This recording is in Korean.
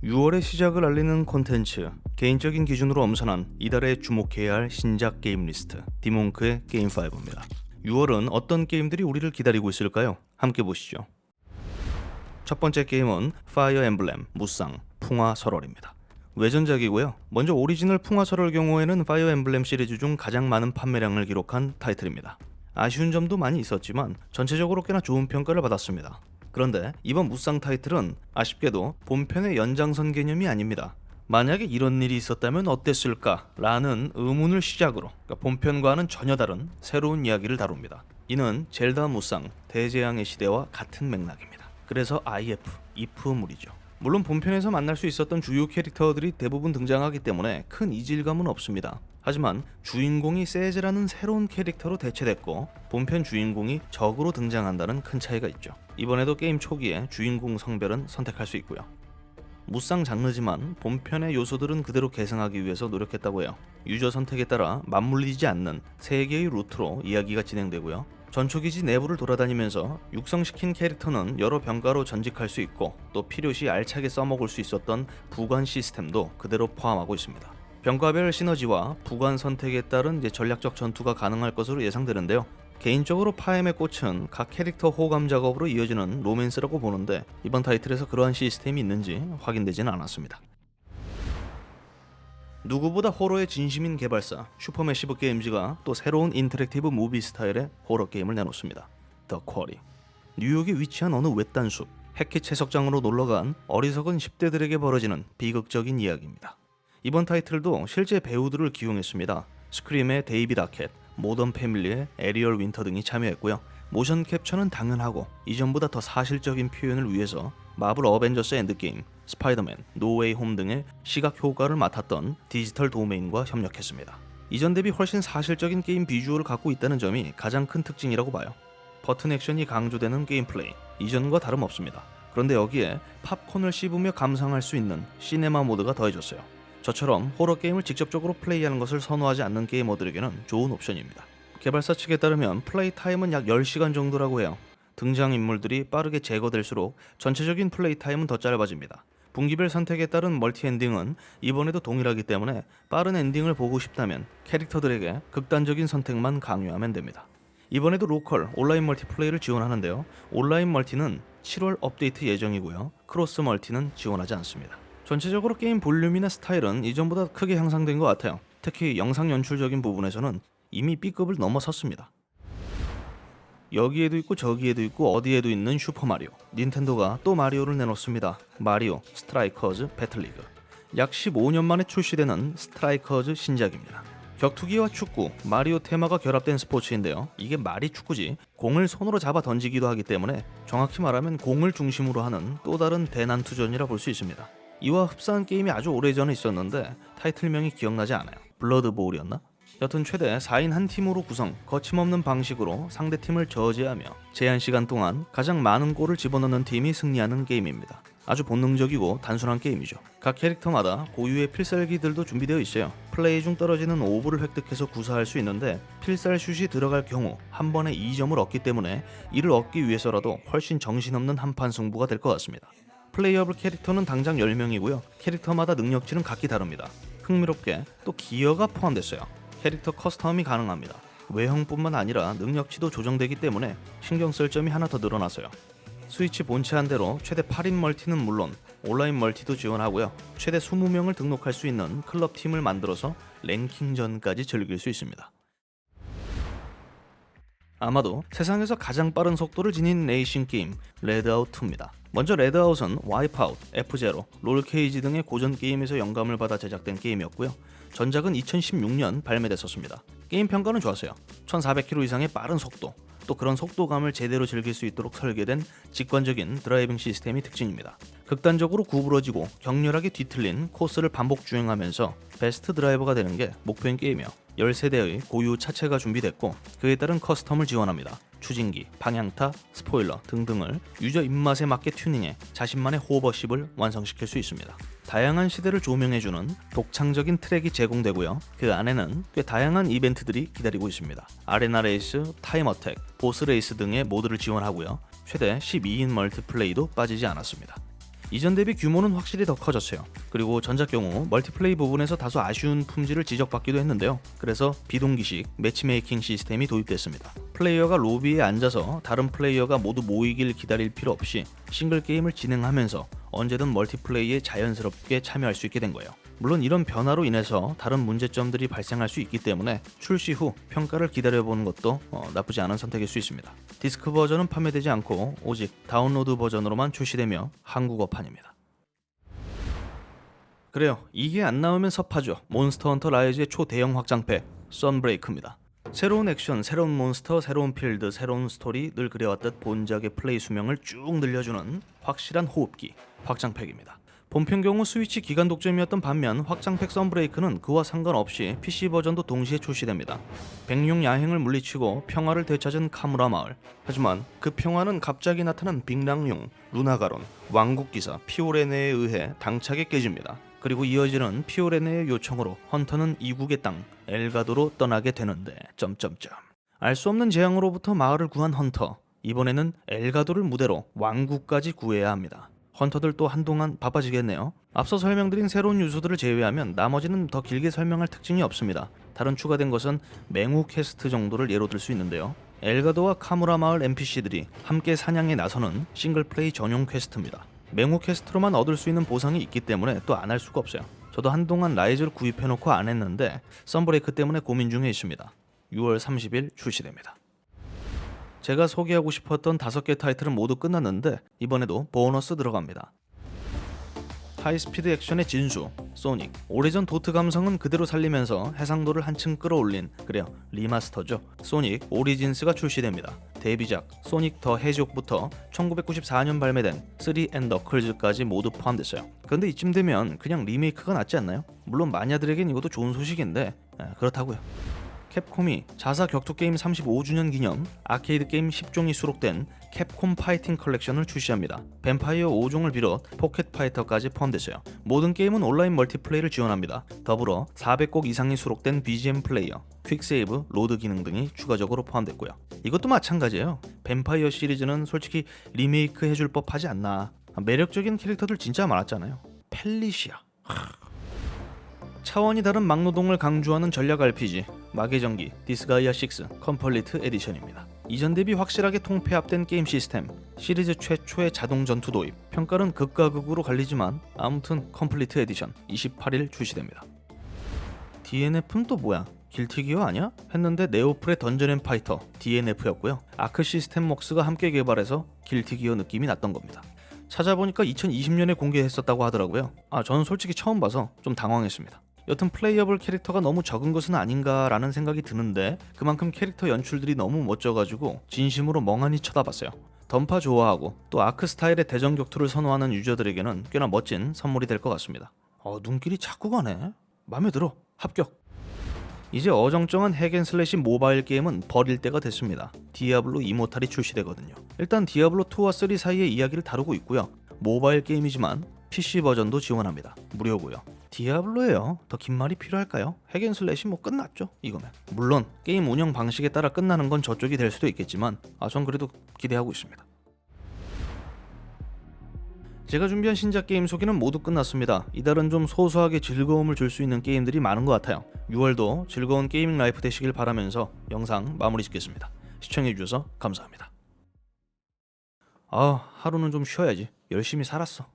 6월의 시작을 알리는 콘텐츠, 개인적인 기준으로 엄선한 이달에 주목해야 할 신작 게임 리스트, 디몬크의 게임5입니다. 6월은 어떤 게임들이 우리를 기다리고 있을까요? 함께 보시죠. 첫 번째 게임은 파이어 엠블렘 무쌍 풍화설월입니다. 외전작이고요. 먼저 오리지널 풍화설월 경우에는 파이어 엠블렘 시리즈 중 가장 많은 판매량을 기록한 타이틀입니다. 아쉬운 점도 많이 있었지만 전체적으로 꽤나 좋은 평가를 받았습니다. 그런데 이번 무쌍 타이틀은 아쉽게도 본편의 연장선 개념이 아닙니다. 만약에 이런 일이 있었다면 어땠을까? 라는 의문을 시작으로 본편과는 전혀 다른 새로운 이야기를 다룹니다. 이는 젤다 무쌍 대재앙의 시대와 같은 맥락입니다. 그래서 if물이죠. 물론 본편에서 만날 수 있었던 주요 캐릭터들이 대부분 등장하기 때문에 큰 이질감은 없습니다. 하지만 주인공이 세즈라는 새로운 캐릭터로 대체됐고 본편 주인공이 적으로 등장한다는 큰 차이가 있죠. 이번에도 게임 초기에 주인공 성별은 선택할 수 있고요. 무쌍 장르지만 본편의 요소들은 그대로 계승하기 위해서 노력했다고 해요. 유저 선택에 따라 맞물리지 않는 3개의 루트로 이야기가 진행되고요. 전초기지 내부를 돌아다니면서 육성시킨 캐릭터는 여러 병가로 전직할 수 있고 또 필요시 알차게 써먹을 수 있었던 부관 시스템도 그대로 포함하고 있습니다. 병가별 시너지와 부관 선택에 따른 전략적 전투가 가능할 것으로 예상되는데요. 개인적으로 파엠의 꽃은 각 캐릭터 호감 작업으로 이어지는 로맨스라고 보는데 이번 타이틀에서 그러한 시스템이 있는지 확인되지는 않았습니다. 누구보다 호러의 진심인 개발사 슈퍼매시브 게임즈가 또 새로운 인터랙티브 무비 스타일의 호러 게임을 내놓습니다. 더 쿼리. 뉴욕에 위치한 어느 외딴 숲, 해키 채석장으로 놀러간 어리석은 10대들에게 벌어지는 비극적인 이야기입니다. 이번 타이틀도 실제 배우들을 기용했습니다. 스크림의 데이비드 아켓, 모던 패밀리의 에리얼 윈터 등이 참여했고요. 모션 캡처는 당연하고 이전보다 더 사실적인 표현을 위해서 마블 어벤져스 엔드게임, 스파이더맨, 노웨이 홈 등의 시각 효과를 맡았던 디지털 도메인과 협력했습니다. 이전 대비 훨씬 사실적인 게임 비주얼을 갖고 있다는 점이 가장 큰 특징이라고 봐요. 버튼 액션이 강조되는 게임 플레이, 이전과 다름없습니다. 그런데 여기에 팝콘을 씹으며 감상할 수 있는 시네마 모드가 더해졌어요. 저처럼 호러 게임을 직접적으로 플레이하는 것을 선호하지 않는 게이머들에게는 좋은 옵션입니다. 개발사 측에 따르면 플레이 타임은 약 10시간 정도라고 해요. 등장인물들이 빠르게 제거될수록 전체적인 플레이 타임은 더 짧아집니다. 분기별 선택에 따른 멀티 엔딩은 이번에도 동일하기 때문에 빠른 엔딩을 보고 싶다면 캐릭터들에게 극단적인 선택만 강요하면 됩니다. 이번에도 로컬, 온라인 멀티플레이를 지원하는데요. 온라인 멀티는 7월 업데이트 예정이고요. 크로스 멀티는 지원하지 않습니다. 전체적으로 게임 볼륨이나 스타일은 이전보다 크게 향상된 것 같아요. 특히 영상 연출적인 부분에서는 이미 B급을 넘어섰습니다. 여기에도 있고 저기에도 있고 어디에도 있는 슈퍼마리오. 닌텐도가 또 마리오를 내놓습니다. 마리오 스트라이커즈 배틀리그. 약 15년 만에 출시되는 스트라이커즈 신작입니다. 격투기와 축구, 마리오 테마가 결합된 스포츠인데요. 이게 말이 축구지 공을 손으로 잡아 던지기도 하기 때문에 정확히 말하면 공을 중심으로 하는 또 다른 대난투전이라 볼 수 있습니다. 이와 흡사한 게임이 아주 오래전에 있었는데 타이틀명이 기억나지 않아요. 블러드보울이었나? 여튼 최대 4인 한 팀으로 구성, 거침없는 방식으로 상대팀을 저지하며 제한 시간 동안 가장 많은 골을 집어넣는 팀이 승리하는 게임입니다. 아주 본능적이고 단순한 게임이죠. 각 캐릭터마다 고유의 필살기들도 준비되어 있어요. 플레이 중 떨어지는 오브를 획득해서 구사할 수 있는데 필살슛이 들어갈 경우 한 번에 2점을 얻기 때문에 이를 얻기 위해서라도 훨씬 정신없는 한판 승부가 될 것 같습니다. 플레이어블 캐릭터는 당장 10명이고요. 캐릭터마다 능력치는 각기 다릅니다. 흥미롭게 또 기어가 포함됐어요. 캐릭터 커스텀이 가능합니다. 외형뿐만 아니라 능력치도 조정되기 때문에 신경 쓸 점이 하나 더 늘어났어요. 스위치 본체한 대로 최대 8인 멀티는 물론 온라인 멀티도 지원하고요. 최대 20명을 등록할 수 있는 클럽 팀을 만들어서 랭킹전까지 즐길 수 있습니다. 아마도 세상에서 가장 빠른 속도를 지닌 레이싱 게임 레드아웃2입니다. 먼저 레드아웃은 와이프아웃, F0, 롤케이지 등의 고전 게임에서 영감을 받아 제작된 게임이었고요. 전작은 2016년 발매됐었습니다. 게임 평가는 좋았어요. 1400km 이상의 빠른 속도, 또 그런 속도감을 제대로 즐길 수 있도록 설계된 직관적인 드라이빙 시스템이 특징입니다. 극단적으로 구부러지고 격렬하게 뒤틀린 코스를 반복 주행하면서 베스트 드라이버가 되는 게 목표인 게임이에요. 10세대의 고유 차체가 준비됐고 그에 따른 커스텀을 지원합니다. 추진기, 방향타, 스포일러 등등을 유저 입맛에 맞게 튜닝해 자신만의 호버십을 완성시킬 수 있습니다. 다양한 시대를 조명해주는 독창적인 트랙이 제공되고요. 그 안에는 꽤 다양한 이벤트들이 기다리고 있습니다. 아레나 레이스, 타임 어택, 보스 레이스 등의 모드를 지원하고요. 최대 12인 멀티플레이도 빠지지 않았습니다. 이전 대비 규모는 확실히 더 커졌어요. 그리고 전작 경우 멀티플레이 부분에서 다소 아쉬운 품질을 지적받기도 했는데요. 그래서 비동기식 매치메이킹 시스템이 도입됐습니다. 플레이어가 로비에 앉아서 다른 플레이어가 모두 모이길 기다릴 필요 없이 싱글 게임을 진행하면서 언제든 멀티플레이에 자연스럽게 참여할 수 있게 된 거예요. 물론 이런 변화로 인해서 다른 문제점들이 발생할 수 있기 때문에 출시 후 평가를 기다려보는 것도 나쁘지 않은 선택일 수 있습니다. 디스크 버전은 판매되지 않고 오직 다운로드 버전으로만 출시되며 한국어판입니다. 그래요, 이게 안 나오면 섭하죠. 몬스터 헌터 라이즈의 초대형 확장팩 선브레이크입니다. 새로운 액션, 새로운 몬스터, 새로운 필드, 새로운 스토리, 늘 그래왔듯 본작의 플레이 수명을 쭉 늘려주는 확실한 호흡기 확장팩입니다. 본편 경우 스위치 기간 독점이었던 반면 확장팩 선브레이크는 그와 상관없이 PC 버전도 동시에 출시됩니다. 백룡 야행을 물리치고 평화를 되찾은 카무라 마을. 하지만 그 평화는 갑자기 나타난 빅랑용, 루나가론, 왕국기사 피오레네에 의해 당차게 깨집니다. 그리고 이어지는 피오레네의 요청으로 헌터는 이국의 땅 엘가도로 떠나게 되는데 알 수 없는 재앙으로부터 마을을 구한 헌터. 이번에는 엘가도를 무대로 왕국까지 구해야 합니다. 헌터들 또 한동안 바빠지겠네요. 앞서 설명드린 새로운 요소들을 제외하면 나머지는 더 길게 설명할 특징이 없습니다. 다른 추가된 것은 맹우 퀘스트 정도를 예로 들 수 있는데요. 엘가도와 카무라 마을 NPC들이 함께 사냥에 나서는 싱글플레이 전용 퀘스트입니다. 맹우 퀘스트로만 얻을 수 있는 보상이 있기 때문에 또 안 할 수가 없어요. 저도 한동안 라이즈를 구입해놓고 안 했는데 선브레이크 때문에 고민 중에 있습니다. 6월 30일 출시됩니다. 제가 소개하고 싶었던 5개 타이틀은 모두 끝났는데 이번에도 보너스 들어갑니다. 하이스피드 액션의 진수, 소닉. 오래전 도트 감성은 그대로 살리면서 해상도를 한층 끌어올린, 그래요, 리마스터죠. 소닉 오리진스가 출시됩니다. 데뷔작 소닉 더 헤지옥부터 1994년 발매된 3&너클즈까지 모두 포함됐어요. 그런데 이쯤 되면 그냥 리메이크가 낫지 않나요? 물론 마니아들에겐 이것도 좋은 소식인데 그렇다고요. 캡콤이 자사 격투 게임 35주년 기념 아케이드 게임 10종이 수록된 캡콤 파이팅 컬렉션을 출시합니다. 뱀파이어 5종을 비롯 포켓 파이터까지 포함됐어요. 모든 게임은 온라인 멀티플레이를 지원합니다. 더불어 400곡 이상이 수록된 BGM 플레이어, 퀵세이브, 로드 기능 등이 추가적으로 포함됐고요. 이것도 마찬가지예요. 뱀파이어 시리즈는 솔직히 리메이크 해줄 법하지 않나. 매력적인 캐릭터들 진짜 많았잖아요. 펠리시아. 차원이 다른 막노동을 강조하는 전략 RPG 마계전기 디스가이아 6 컴플리트 에디션입니다. 이전 대비 확실하게 통폐합된 게임 시스템, 시리즈 최초의 자동 전투 도입. 평가는 극과 극으로 갈리지만 아무튼 컴플리트 에디션 28일 출시됩니다. DNF는 또 뭐야? 길티기어 아니야? 했는데 네오플의 던전앤파이터 DNF였고요. 아크 시스템 먹스가 함께 개발해서 길티기어 느낌이 났던 겁니다. 찾아보니까 2020년에 공개했었다고 하더라고요. 저는 솔직히 처음 봐서 좀 당황했습니다. 여튼 플레이어블 캐릭터가 너무 적은 것은 아닌가라는 생각이 드는데 그만큼 캐릭터 연출들이 너무 멋져가지고 진심으로 멍하니 쳐다봤어요. 던파 좋아하고 또 아크 스타일의 대전 격투를 선호하는 유저들에게는 꽤나 멋진 선물이 될 것 같습니다. 눈길이 자꾸 가네. 맘에 들어. 합격. 이제 어정쩡한 핵앤슬래시 모바일 게임은 버릴 때가 됐습니다. 디아블로 이모탈이 출시되거든요. 일단 디아블로2와 3 사이의 이야기를 다루고 있고요. 모바일 게임이지만 PC 버전도 지원합니다. 무료고요. 디아블로예요. 더 긴 말이 필요할까요? 핵앤슬래시 끝났죠 이거면. 물론 게임 운영 방식에 따라 끝나는 건 저쪽이 될 수도 있겠지만 전 그래도 기대하고 있습니다. 제가 준비한 신작 게임 소개는 모두 끝났습니다. 이달은 좀 소소하게 즐거움을 줄 수 있는 게임들이 많은 것 같아요. 6월도 즐거운 게이밍 라이프 되시길 바라면서 영상 마무리 짓겠습니다. 시청해주셔서 감사합니다. 하루는 좀 쉬어야지. 열심히 살았어.